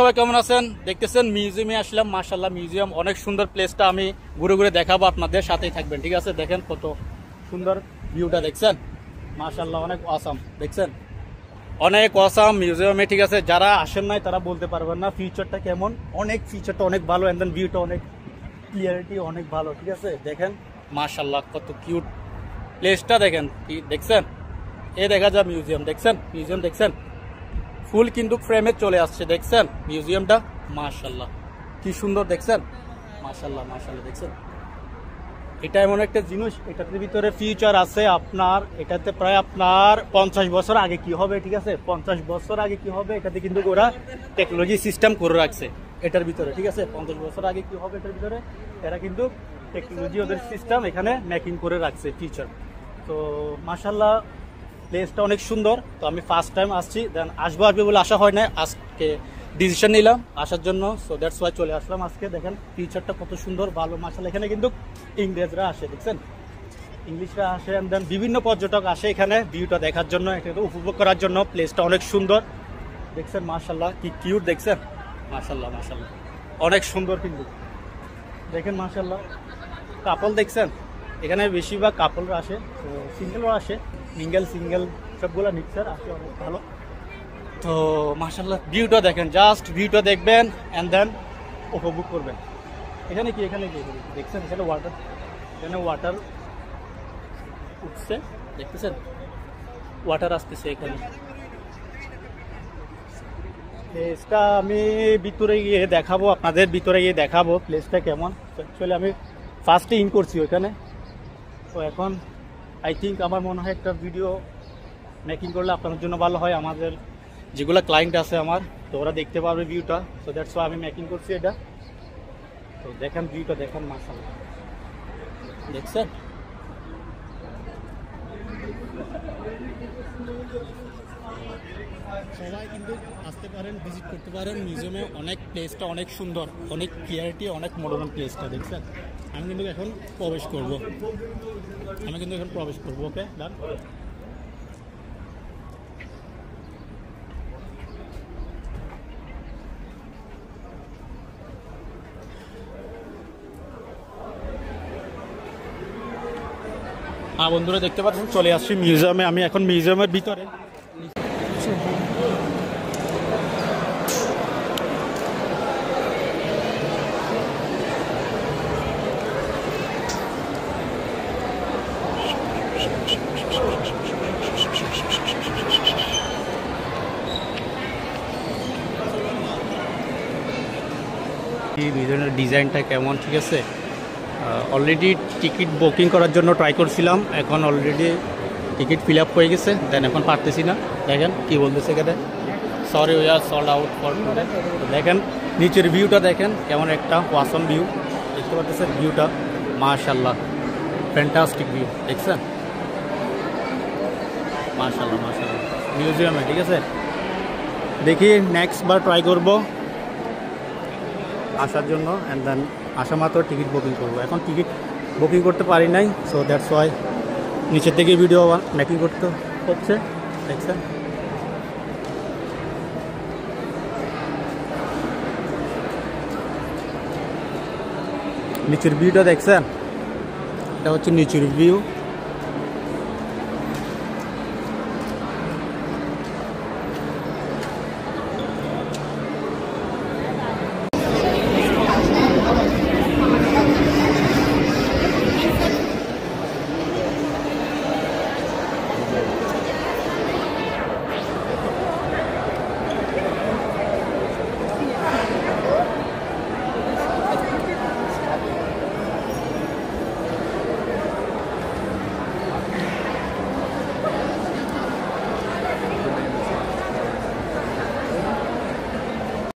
সবাই কেমন আছেন? দেখতেছেন মিউজিয়ামে আসলাম। মাশাআল্লাহ মিউজিয়াম অনেক সুন্দর, প্লেসটা আমি ঘুরে ঘুরে দেখাবো, আপনাদের সাথেই থাকবেন, ঠিক আছে? দেখেন কত সুন্দর ভিউটা, দেখছেন? মাশাআল্লাহ অনেক অসাম, দেখছেন? অনেক অসাম মিউজিয়ামে, ঠিক আছে? যারা আসেন নাই তারা বলতে পারবেন না ফিচারটা কেমন। অনেক ফিচারটা অনেক ভালো, এন্ড দেন ভিউটা অনেক ক্লিয়ারিটি অনেক ভালো, ঠিক আছে? দেখেন মাশাআল্লাহ কত কিউট প্লেসটা, দেখেন কি দেখছেন? এ দেখা যায় মিউজিয়াম, দেখছেন? মিউজিয়াম দেখছেন? ফুল কিন্তু ফ্রেমে চলে আসছে, দেখছেন মিউজিয়ামটা? মাশাআল্লাহ কি সুন্দর, দেখছেন? মাশাআল্লাহ মাশাআল্লাহ, দেখছেন? এটা এমন একটা জিনিস, এটার ভিতরে ফিউচার আছে আপনার। এটাতে প্রায় আপনার 50 বছর আগে কি হবে, ঠিক আছে? 50 বছর আগে কি হবে, এটাতে কিন্তু ওরা টেকনোলজি সিস্টেম করে রাখছে এটার ভিতরে, ঠিক আছে? 50 বছর আগে কি হবে এটার ভিতরে এরা কিন্তু টেকনোলজি, ওদের সিস্টেম এখানে মেকিং করে রাখছে ফিউচার। তো মাশাআল্লাহ প্লেসটা অনেক সুন্দর। তো আমি ফার্স্ট টাইম আসছি, দেন আসবো বলে আশা হয় না, আজকে ডিসিশন নিলাম আসার জন্য। সো দ্যাটস ওয়াই চলে আসলাম আজকে। দেখেন ফিউচারটা কত সুন্দর, ভালো। মাশাআল্লাহ এখানে কিন্তু ইংরেজরা আসে, দেখছেন? ইংলিশরা আসে, এন্ড দেন বিভিন্ন পর্যটক আসে এখানে ভিউটা দেখার জন্য, এটা উপভোগ করার জন্য। প্লেসটা অনেক সুন্দর, দেখছেন? মাশাআল্লাহ কি কিউট, দেখছেন? মাশাআল্লাহ মাশাআল্লাহ অনেক সুন্দর কিন্তু, দেখেন মাশাআল্লাহ। কাপল দেখছেন, এখানে বেশিরভাগ কাপলরা আসে, তো সিঙ্গেলও আসে, সিঙ্গেল সবগুলো মিক্সার আসে, অনেক ভালো। তো মাশাআল্লাহ ভিউটা দেখেন, জাস্ট ভিউটা দেখবেন অ্যান্ড দেন উপভোগ করবেন। এখানে কি দেখছেন? এখানে ওয়াটার উঠছে, দেখতেছেন? ওয়াটার আসতেছে এখানে। প্লেসটা আমি ভিতরে গিয়ে দেখাবো, আপনাদের ভিতরে গিয়ে দেখাবো প্লেসটা কেমন। অ্যাকচুয়ালি আমি ফার্স্টে ইন করছি ওইখানে, তো এখন আই থিঙ্ক আমার মনে হয় একটা ভিডিও মেকিং করলে আপনাদের জন্য ভালো হয়। আমাদের যেগুলো ক্লায়েন্ট আছে আমার, তো ওরা দেখতে পারবে ভিউটা। সো দ্যাটস ওয়াই আমি মেকিং করছি এটা। তো দেখেন ভিউটা, দেখেন মাশাআল্লাহ, দেখছেন? সবাই কিন্তু আসতে পারেন, ভিজিট করতে পারেন মিউজিয়ামে। অনেক প্লেসটা অনেক সুন্দর, অনেক ক্লিয়ারিটি, অনেক মনোরম প্লেসটা, দেখছেন? আমি কিন্তু এখন প্রবেশ করব, ওকে ডান। হ্যাঁ বন্ধুরা, দেখতে পাচ্ছেন চলে আসছি মিউজিয়ামে। আমি এখন মিউজিয়ামের ভিতরে। মিউজিয়ামের ডিজাইনটা কেমন, ঠিক আছে? অলরেডি টিকিট বুকিং করার জন্য ট্রাই করছিলাম, এখন অলরেডি টিকিট ফিল আপ হয়ে গেছে, দেন এখন পারতেছি না। দেখেন কি বলতেছে এখানে, sorry we are sold out for today. দেখেন নিচের ভিউটা, দেখেন কেমন একটা ওয়াসম ভিউ, দেখতে পাচ্ছেন ভিউটা? মাশাআল্লাহ ফ্যান্টাস্টিক ভিউ, দেখছেন? মাশাআল্লাহ মাশাআল্লাহ মিউজিয়ামে, ঠিক আছে? দেখি নেক্সট বার ট্রাই করব আসার জন্য, অ্যান্ড দেন আসা মাত্র টিকিট বুকিং করবো। এখন টিকিট বুকিং করতে পারি নাই, সো দ্যাটস ওয়াই নিচের থেকে ভিডিও মেকিং করতে হচ্ছে, দেখছেন? নিচের ভিউটা দেখছেন? এটা হচ্ছে নিচের ভিউ।